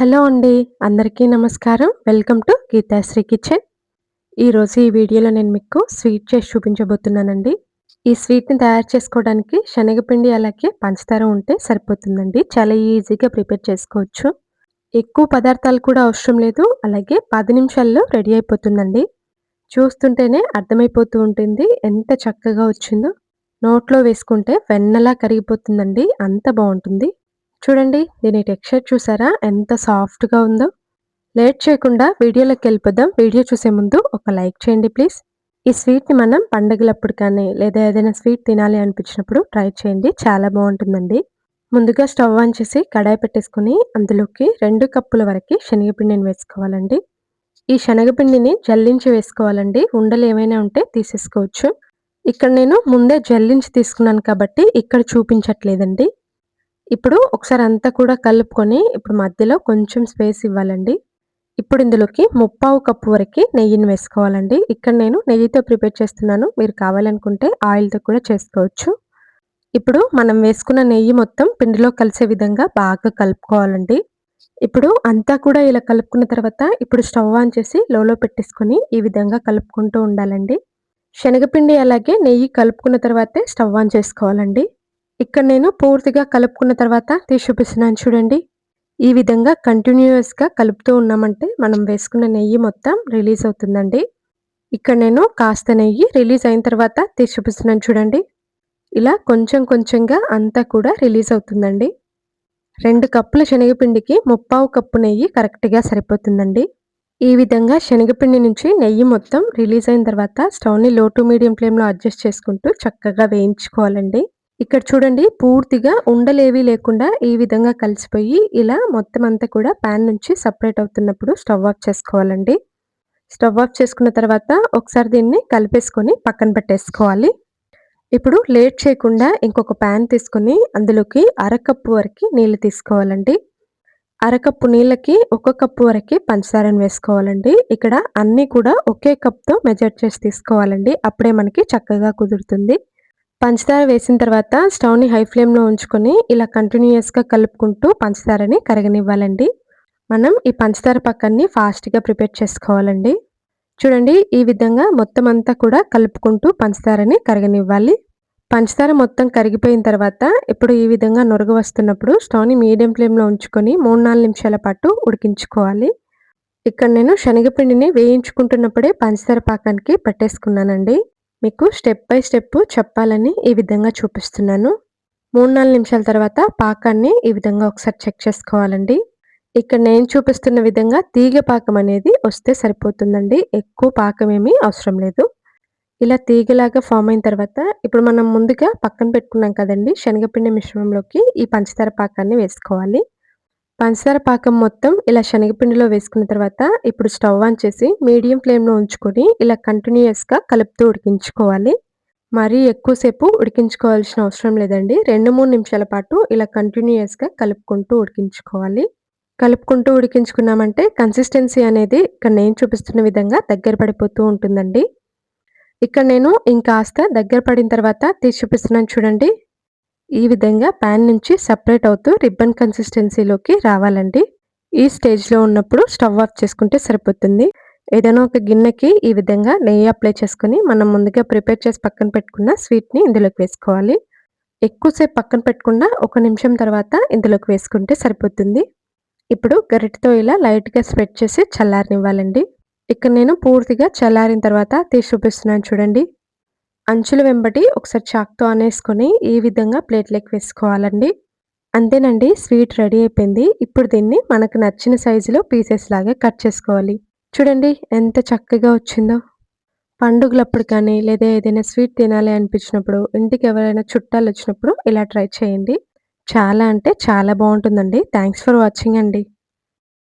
Hello అండి. అందరికీ నమస్కారం. Welcome to Geethasri kitchen. ఈరోజు ఈ వీడియోలో నేను మీకు స్వీట్ చేసి చూపించబోతున్నానండి. ఈ స్వీట్‌ని తయారు చేసుకోవడానికి శనగపిండి అలాగే పంచదార ఉంటే సరిపోతుందండి. చాలా ఈజీగా ప్రిపేర్ చేసుకోవచ్చు. ఎక్కువ పదార్థాలు కూడా అవసరం లేదు. అలాగే 10 నిమిషాల్లో రెడీ అయిపోతుందండి. చూస్తుంటేనే అర్థమైపోతూ ఉంటుంది ఎంత చక్కగా వచ్చిందో. నోట్లో వేసుకుంటే వెన్నలా కరిగిపోతుందండి. అంత బావుంటుంది. చూడండి దీని టెక్స్చర్ చూసారా ఎంత సాఫ్ట్‌గా ఉందో. లేట్ చేయకుండా వీడియోలోకెళ్ళిపోదాం. వీడియో చూసే ముందు ఒక లైక్ చేయండి ప్లీజ్. ఈ స్వీట్‌ని మనం పండగలప్పుడు కానీ లేదా ఏదైనా స్వీట్ తినాలి అనిపించినప్పుడు ట్రై చేయండి. చాలా బావుంటుందండి. ముందుగా స్టవ్ ఆన్ చేసి కడాయి పెట్టేసుకొని అందులోకి 2 కప్పుల వరకి శనగపిండిని వేసుకోవాలండి. ఈ శనగపిండిని జల్లించి వేసుకోవాలండి. ఉండలు ఏమైనా ఉంటే తీసేసుకోవచ్చు. ఇక్కడ నేను ముందే జల్లించి తీసుకున్నాను కాబట్టి ఇక్కడ చూపించట్లేదండి. ఇప్పుడు ఒకసారి అంతా కూడా కలుపుకొని ఇప్పుడు మధ్యలో కొంచెం స్పేస్ ఇవ్వాలండి. ఇప్పుడు ఇందులోకి ముప్పావు కప్పు వరకి నెయ్యిని వేసుకోవాలండి. ఇక్కడ నేను నెయ్యితో ప్రిపేర్ చేస్తున్నాను. మీరు కావాలనుకుంటే ఆయిల్‌తో కూడా చేసుకోవచ్చు. ఇప్పుడు మనం వేసుకున్న నెయ్యి మొత్తం పిండిలో కలిసే విధంగా బాగా కలుపుకోవాలండి. ఇప్పుడు అంతా కూడా ఇలా కలుపుకున్న తర్వాత ఇప్పుడు స్టవ్ ఆన్ చేసి లోలో పెట్టేసుకొని ఈ విధంగా కలుపుకుంటూ ఉండాలండి. శనగపిండి అలాగే నెయ్యి కలుపుకున్న తర్వాతే స్టవ్ ఆన్ చేసుకోవాలండి. ఇక్కడ నేను పూర్తిగా కలుపుకున్న తర్వాత తీసి చూపిస్తున్నాను చూడండి. ఈ విధంగా కంటిన్యూయస్‌గా కలుపుతూ ఉన్నామంటే మనం వేసుకున్న నెయ్యి మొత్తం రిలీజ్ అవుతుందండి. ఇక్కడ నేను కాస్త నెయ్యి రిలీజ్ అయిన తర్వాత తీసి చూపిస్తున్నాను చూడండి. ఇలా కొంచెం కొంచెంగా అంతా కూడా రిలీజ్ అవుతుందండి. 2 కప్పుల శనగపిండికి ముప్పావు కప్పు నెయ్యి కరెక్ట్‌గా సరిపోతుందండి. ఈ విధంగా శనగపిండి నుంచి నెయ్యి మొత్తం రిలీజ్ అయిన తర్వాత స్టవ్‌ని లో టు మీడియం ఫ్లేమ్‌లో అడ్జస్ట్ చేసుకుంటూ చక్కగా వేయించుకోవాలండి. ఇక్కడ చూడండి పూర్తిగా ఉండలేవి లేకుండా ఈ విధంగా కలిసిపోయి ఇలా మొత్తం అంతా కూడా పాన్ నుంచి సెపరేట్ అవుతున్నప్పుడు స్టవ్ ఆఫ్ చేసుకోవాలండి. స్టవ్ ఆఫ్ చేసుకున్న తర్వాత ఒకసారి దీన్ని కలిపేసుకొని పక్కన పెట్టేసుకోవాలి. ఇప్పుడు లేట్ చేయకుండా ఇంకొక పాన్ తీసుకొని అందులోకి అరకప్పు వరకి నీళ్లు తీసుకోవాలండి. అరకప్పు నీళ్ళకి ఒక కప్పు వరకి పంచదారని వేసుకోవాలండి. ఇక్కడ అన్నీ కూడా ఒకే కప్‌తో మెజర్ చేసి తీసుకోవాలండి. అప్పుడే మనకి చక్కగా కుదురుతుంది. పంచదార వేసిన తర్వాత స్టవ్‌ని హై ఫ్లేమ్‌లో ఉంచుకొని ఇలా కంటిన్యూయస్‌గా కలుపుకుంటూ పంచదారని కరగనివ్వాలండి. మనం ఈ పంచదార పాకాన్ని ఫాస్ట్‌గా ప్రిపేర్ చేసుకోవాలండి. చూడండి ఈ విధంగా మొత్తం అంతా కూడా కలుపుకుంటూ పంచదారని కరగనివ్వాలి. పంచదార మొత్తం కరిగిపోయిన తర్వాత ఇప్పుడు ఈ విధంగా నురగ వస్తున్నప్పుడు స్టవ్‌ని మీడియం ఫ్లేమ్‌లో ఉంచుకొని 3, 4 నిమిషాల పాటు ఉడికించుకోవాలి. ఇక్కడ నేను శనగపిండిని వేయించుకుంటున్నప్పుడే పంచదార పాకానికి పెట్టేసుకున్నానండి. మీకు స్టెప్ బై స్టెప్ చెప్పాలని ఈ విధంగా చూపిస్తున్నాను. 3, 4 నిమిషాల తర్వాత పాకాన్ని ఈ విధంగా ఒకసారి చెక్ చేసుకోవాలండి. ఇక్కడ నేను చూపిస్తున్న విధంగా తీగ పాకం అనేది వస్తే సరిపోతుందండి. ఎక్కువ పాకం ఏమీ అవసరం లేదు. ఇలా తీగలాగా ఫార్మ్ అయిన తర్వాత ఇప్పుడు మనం ముందుగా పక్కన పెట్టుకున్నాం కదండీ! శనగపిండి మిశ్రమంలోకి ఈ పంచదార పాకాన్ని వేసుకోవాలి. పంచదార పాకం మొత్తం ఇలా శనగపిండిలో వేసుకున్న తర్వాత ఇప్పుడు స్టవ్ ఆన్ చేసి మీడియం ఫ్లేమ్‌లో ఉంచుకొని ఇలా కంటిన్యూయస్‌గా కలుపుతూ ఉడికించుకోవాలి. మరీ ఎక్కువ సేపు ఉడికించుకోవాల్సిన అవసరం లేదండి. 2, 3 నిమిషాల పాటు ఇలా కంటిన్యూయస్‌గా కలుపుకుంటూ ఉడికించుకోవాలి. కలుపుకుంటూ ఉడికించుకున్నామంటే కన్సిస్టెన్సీ అనేది ఇక్కడ నేను చూపిస్తున్న విధంగా దగ్గర పడిపోతూ ఉంటుందండి. ఇక్కడ నేను ఇంకాస్త దగ్గర పడిన తర్వాత తీసి చూపిస్తున్నాను చూడండి. ఈ విధంగా పాన్ నుంచి సెపరేట్ అవుతూ రిబ్బన్ కన్సిస్టెన్సీలోకి రావాలండి. ఈ స్టేజ్‌లో ఉన్నప్పుడు స్టవ్ ఆఫ్ చేసుకుంటే సరిపోతుంది. ఏదైనా ఒక గిన్నెకి ఈ విధంగా నెయ్యి అప్లై చేసుకొని మనం ముందుగా ప్రిపేర్ చేసి పక్కన పెట్టుకున్న స్వీట్‌ని ఇందులోకి వేసుకోవాలి. ఎక్కువ సేపు పక్కన పెట్టకుండా ఒక నిమిషం తర్వాత ఇందులోకి వేసుకుంటే సరిపోతుంది. ఇప్పుడు గరిటెతో ఇలా లైట్‌గా స్ప్రెడ్ చేసి చల్లారనివ్వాలండి. ఇక్కడ నేను పూర్తిగా చల్లారిన తర్వాత తీసి చూపిస్తున్నాను చూడండి. అంచుల వెంబడి ఒకసారి చాక్‌తో అనేసుకొని ఈ విధంగా ప్లేట్‌లోకి వేసుకోవాలండి. అంతేనండి స్వీట్ రెడీ అయిపోయింది. ఇప్పుడు దీన్ని మనకు నచ్చిన సైజులో పీసెస్ లాగా కట్ చేసుకోవాలి. చూడండి ఎంత చక్కగా వచ్చిందో. పండుగలప్పుడు కానీ లేదా ఏదైనా స్వీట్ తినాలి అనిపించినప్పుడు, ఇంటికి ఎవరైనా చుట్టాలొచ్చినప్పుడు ఇలా ట్రై చేయండి. చాలా అంటే చాలా బావుంటుందండి. థాంక్స్ ఫర్ వాచింగ్ అండి.